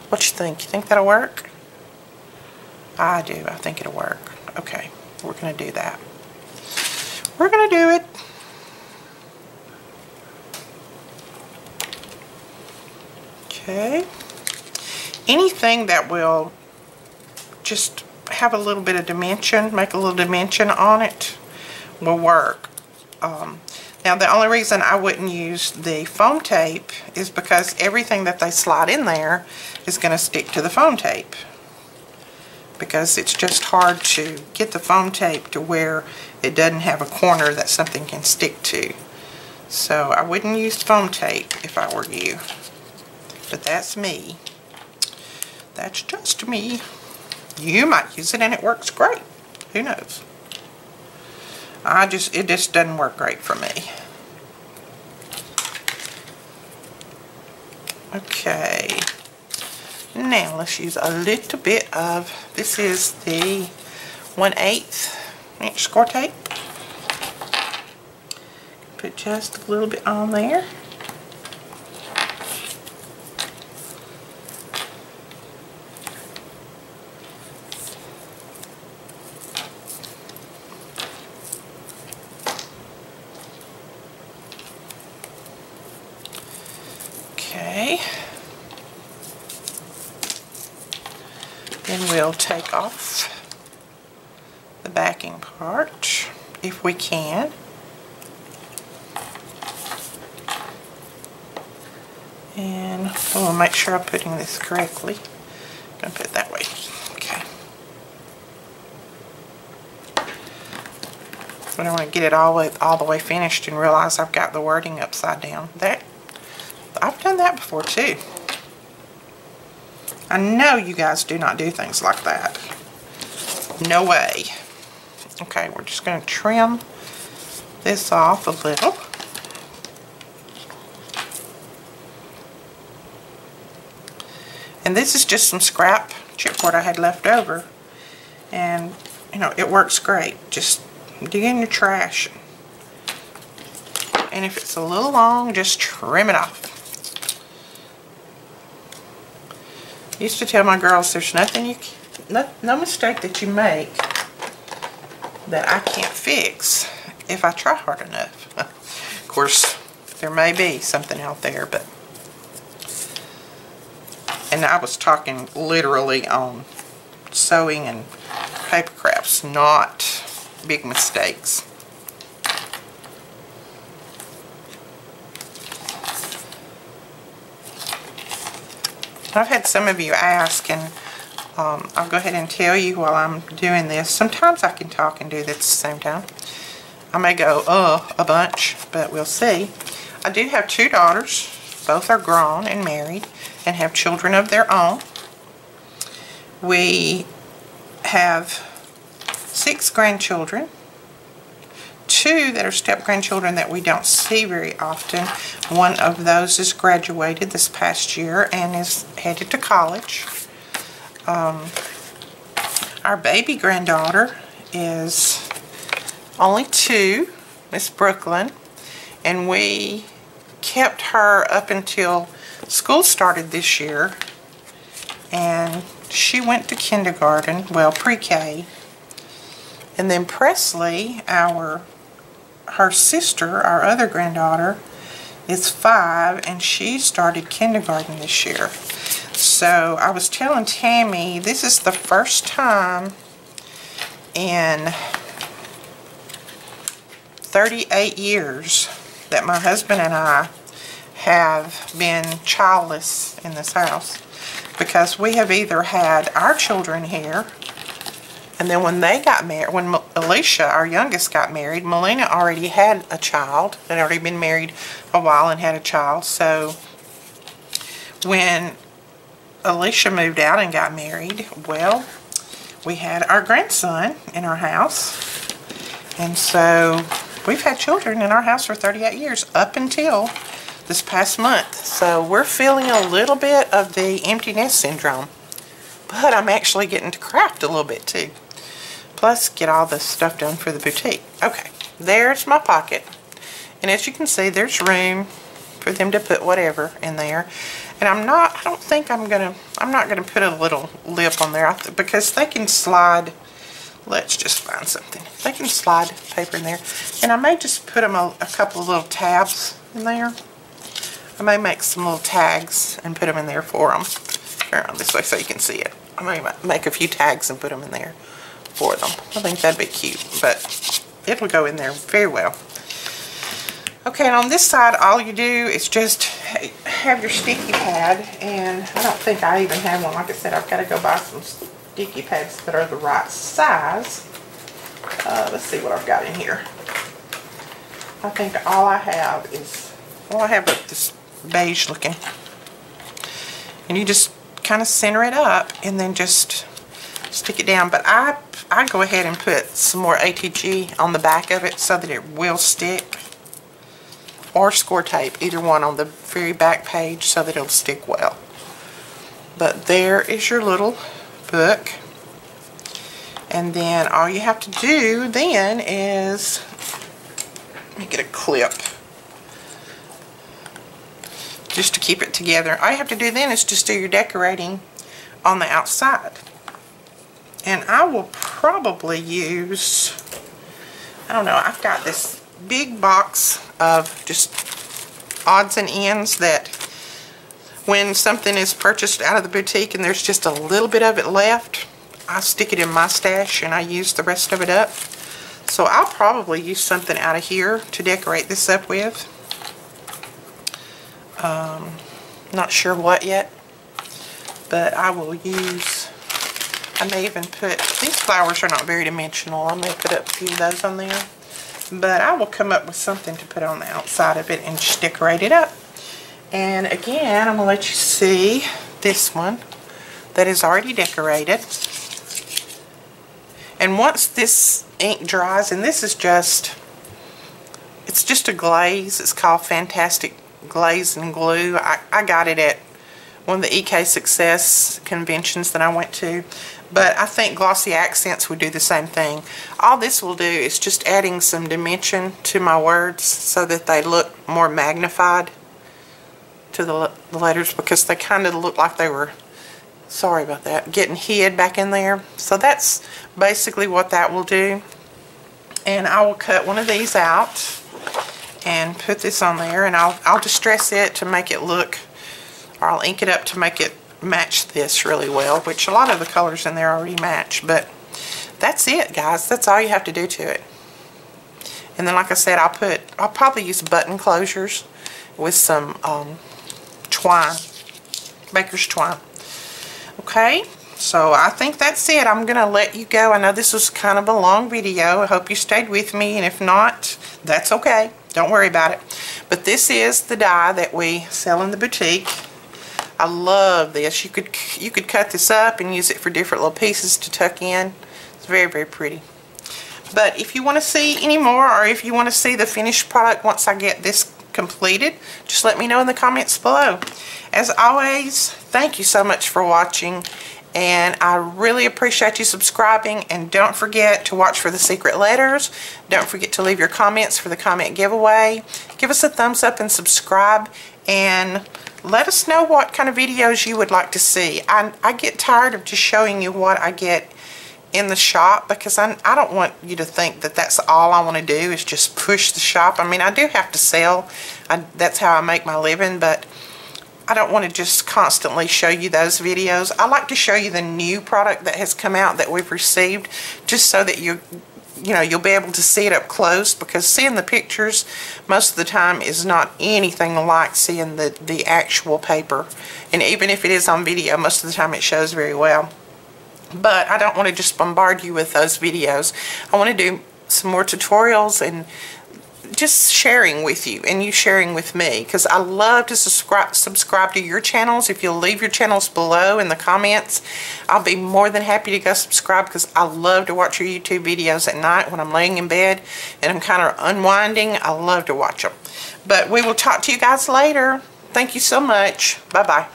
What you think? You think that'll work? I do. I think it'll work. Okay, we're going to do that. We're going to do it. Okay. Anything that will just have a little bit of dimension, make a little dimension on it, will work. Now the only reason I wouldn't use the foam tape is because everything that they slide in there is going to stick to the foam tape, because it's just hard to get the foam tape to where it doesn't have a corner that something can stick to. So I wouldn't use foam tape if I were you, but that's me. That's just me. You might use it and it works great. Who knows? It just doesn't work great for me. Okay. Now let's use a little bit of, this is the 1/8 inch score tape. Put just a little bit on there. Okay, then we'll take off the backing part if we can. And we'll make sure I'm putting this correctly. I'm going to put it that way. Okay. I don't want to get it all the way finished and realize I've got the wording upside down. I've done that before too. I know you guys do not do things like that. No way. Okay, we're just going to trim this off a little. And this is just some scrap chipboard I had left over. And, you know, it works great. Just dig in your trash. And if it's a little long, just trim it off. I used to tell my girls there's nothing no mistake that you make that I can't fix if I try hard enough. Of course, there may be something out there, but, and I was talking literally on sewing and paper crafts, not big mistakes. I've had some of you ask, and I'll go ahead and tell you while I'm doing this. Sometimes I can talk and do this at the same time. I may go, a bunch, but we'll see. I do have 2 daughters. Both are grown and married and have children of their own. We have 6 grandchildren. 2 that are step-grandchildren that we don't see very often. One of those is graduated this past year and is headed to college. Our baby granddaughter is only 2, Miss Brooklyn, and we kept her up until school started this year, and she went to kindergarten, well, pre-K. And then Presley, her sister, our other granddaughter, is 5, and she started kindergarten this year. So I was telling Tammy, this is the first time in 38 years that my husband and I have been childless in this house, because we have either had our children here, and then when they got married, when Alicia, our youngest, got married, Melina already had a child. They'd already been married a while and had a child. So when Alicia moved out and got married, well, we had our grandson in our house. And so we've had children in our house for 38 years up until this past month. So we're feeling a little bit of the empty nest syndrome. But I'm actually getting to craft a little bit too. Plus get all the stuff done for the boutique. Okay, there's my pocket. And as you can see, there's room for them to put whatever in there. And I don't think I'm not gonna put a little lip on there because they can slide. Let's just find something. They can slide paper in there. And I may just put them a couple of little tabs in there. I may make some little tags and put them in there for them. Around this way so you can see it. I may make a few tags and put them in there for them. I think that'd be cute, but it'll go in there very well. Okay, and on this side, all you do is just have your sticky pad, and I don't think I even have one. Like I said, I've got to go buy some sticky pads that are the right size. Let's see what I've got in here. I think all I have is, well, I have this beige looking. And you just kind of center it up and then just stick it down. But I go ahead and put some more ATG on the back of it so that it will stick. Or score tape, either one on the very back page so that it'll stick well. But there is your little book. And then all you have to do then is, let me get a clip just to keep it together. All you have to do then is just do your decorating on the outside. And I will probably use, I don't know, I've got this big box of just odds and ends that when something is purchased out of the boutique and there's just a little bit of it left, I stick it in my stash and I use the rest of it up. So I'll probably use something out of here to decorate this up with. Not sure what yet, but I will use, I may even put, these flowers are not very dimensional. I may put up a few of those on there. But I will come up with something to put on the outside of it and just decorate it up. And again, I'm going to let you see this one that is already decorated. And once this ink dries, and this is just, it's just a glaze. It's called Fantastic Glaze and Glue. I got it at one of the EK Success conventions that I went to. But I think Glossy Accents would do the same thing. All this will do is just adding some dimension to my words so that they look more magnified to the letters, because they kind of look like they were, sorry about that, getting hid back in there. So that's basically what that will do. And I will cut one of these out and put this on there, and I'll distress it to make it look, or I'll ink it up to make it match this really well, which a lot of the colors in there already match. But that's it, guys. That's all you have to do to it. And then, like I said, I'll probably use button closures with some twine, baker's twine. Okay, so I think that's it. I'm gonna let you go. I know this was kind of a long video. I hope you stayed with me, and if not, that's okay. Don't worry about it. But this is the die that we sell in the boutique. I love this. You could cut this up and use it for different little pieces to tuck in. It's very, very pretty. But if you want to see any more, or if you want to see the finished product once I get this completed, just let me know in the comments below. As always, thank you so much for watching, and I really appreciate you subscribing. And don't forget to watch for the secret letters. Don't forget to leave your comments for the comment giveaway. Give us a thumbs up and subscribe, and let us know what kind of videos you would like to see. I get tired of just showing you what I get in the shop, because I don't want you to think that that's all I want to do is just push the shop. I mean, I do have to sell. That's how I make my living, but I don't want to just constantly show you those videos. I like to show you the new product that has come out that we've received, just so that you'll be able to see it up close, because seeing the pictures most of the time is not anything like seeing the actual paper. And even if it is on video, most of the time it shows very well. But I don't want to just bombard you with those videos. I want to do some more tutorials and just sharing with you, and you sharing with me, because I love to subscribe to your channels. If you'll leave your channels below in the comments, I'll be more than happy to go subscribe, because I love to watch your YouTube videos at night when I'm laying in bed and I'm kind of unwinding. I love to watch them. But we will talk to you guys later. Thank you so much. Bye-bye.